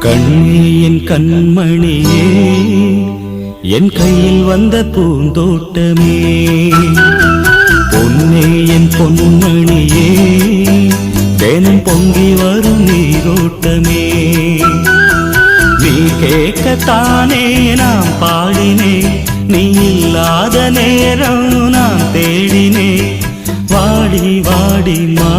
கண்ணே என் கண்மணியே, என் கையில் வந்த பூந்தோட்டமே, பொன்னே என் பொன்மணியே, தினம் பொங்கி வரும் நீரோட்டமே. நீ கேட்கத்தானே நான் பாடினேன், நீ இல்லாத நேரம் நான் தேடினேன். வாடி வாடி மா